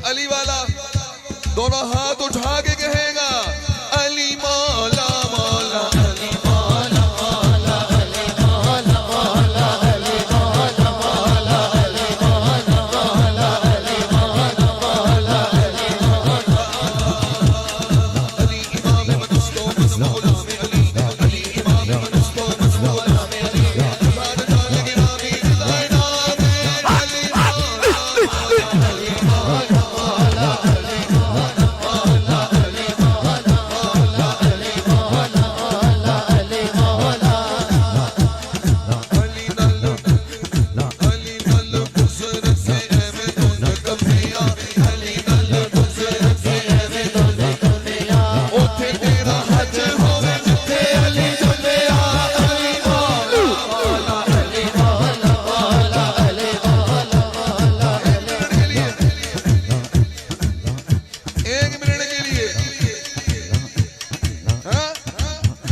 अली वाला दोनों हाथ उठा के कहेगा अली मौला मौला अली मौला मौला अली मौला मौला अली मौला मौला अली मौला मौला अली मौला मौला अली मौला अली इमाम मदस्तो मौला में अली अली इमाम मदस्तो मौला में अली सारे जाने के नामी दिलाना अली मौला अली मौला मौला अली मौला मौला अली मौला मौला अली मौला मौला अली मौला अली नल गुजर से एवे दोन कमिया अली नल गुजर से एवे दोन कमिया ओथे तेरा हज होवे जिथे अली जलिया अली मौला मौला अली मौला मौला अली मौला मौला एक मिनट के लिए हाँ?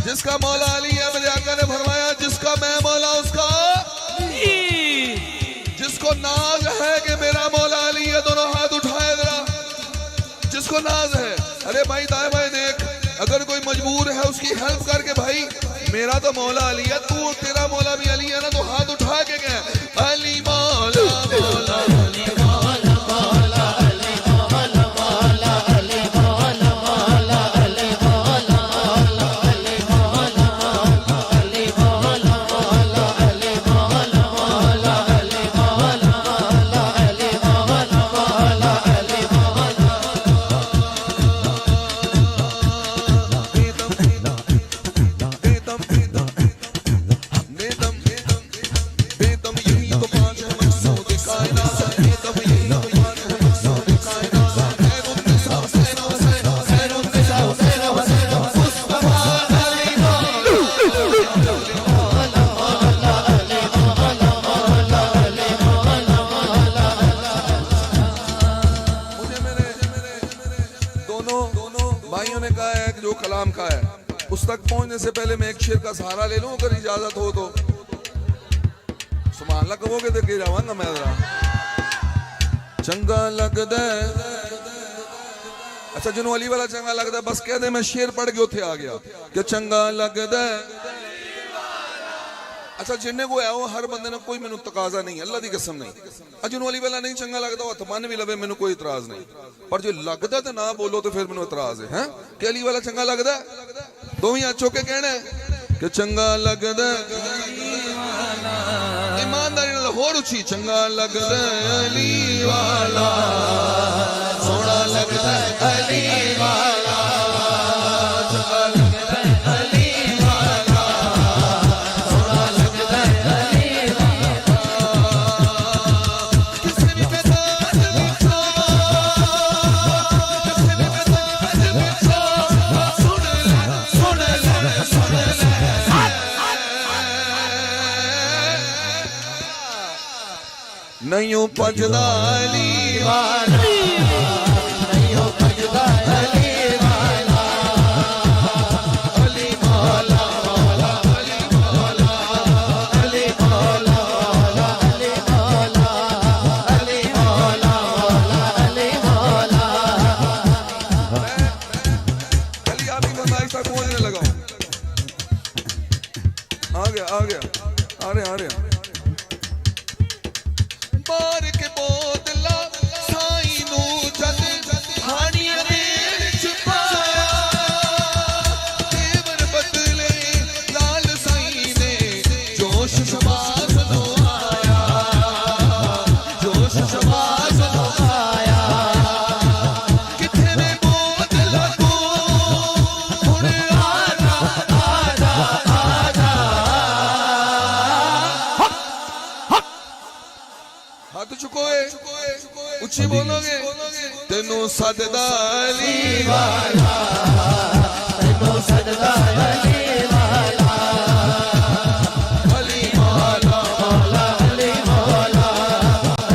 जिसका मौला अली है मेरे आका ने फरमाया जिसका मैं मौला उसका जिसको नाज है कि मेरा मौला अली है दोनों हाथ उठाए जरा जिसको नाज है अरे भाई दाएं बाएं देख अगर कोई मजबूर है उसकी हेल्प करके भाई मेरा तो मौला अली है तू तेरा मौला भी अली है ना तो हाथ उठा के कह अली मौला मौला अली मौला मौला अली मौला मौला अली मौला मौला अली मौला मौला अली मौला मौला अली मौला मौला अली मौला मौला अली मौला मौला अली मौला मौला अली मौला बेदम यही तो पांच है मकसूद कायनात बेदम यही तो पांच है मकसूद कायनात खैरुन निसा हुसैन हुसैन खैरुन निसा हुसैन हुसैन मुस्तफा अली मौला मौला मौला अली मौला मौला अली मौला मौला मुझे मेरे दोनों भाइयों ने कहा है कि जो कलाम का है उस तक पहुंचने से पहले मैं एक शेर का सहारा ले लूं अगर इजाजत हो तो सुभान अल्लाह कहोगे तो गिर जाऊंगा मैं जरा चंगा लगदा है अच्छा जिन्हों अली वाला चंगा लगदा है बस कह दे मैं शेर पढ़ के उठे आ गया कि चंगा लगदा है अच्छा जिन्ने को है वो हर बंदे ने कोई मैनू तकाजा नहीं अल्लाह दी कसम नहीं जिन्हों अली वाला नहीं चंगा लगता वो मन भी लवे मैनू कोई इतराज नहीं पर जो लगदा तो ना बोलो तो फिर मैनू इतराज है कि अली वाला चंगा लगदा दो ही हाथ चौके कहना है कि चंगा लगदा ईमानदारी नाल होर उची चंगा लगदा अली वाला सोहना लगदा अली वाला चंगा लगदा अली वाला सोहना लगदा अली वाला किसे भी बेताज बिछो किसे भी बेताज बिछो सुन ले नहीं हो पजदा अली वाला नहीं हो पजदा अली वाला अली मौला मौला अली मौला अली मौला मौला अली मौला अली मौला मौला अली मौला अली आप ही फरमाइश तक पहुंचने लगा आ गया आ रहे मार के बोतला साई नू जद हानी अनेर छुपाया तेवर बदले लाल साई ने जोश शबाज नो आया जोश शबाज नो आया किथे ने बोतला को हुण आजा आजा आजा हाथ चुकोए उच्ची बोलोगे तेनू सजदा अली वाला तेनू सजदा अली वाला अली मौला मौला अली मौला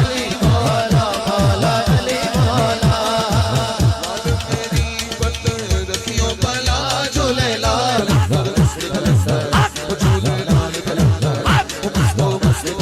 अली मौला मौला अली मौला मेरी बत रखियो भला झूले लाल झूले लाल मस्त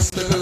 मस्तक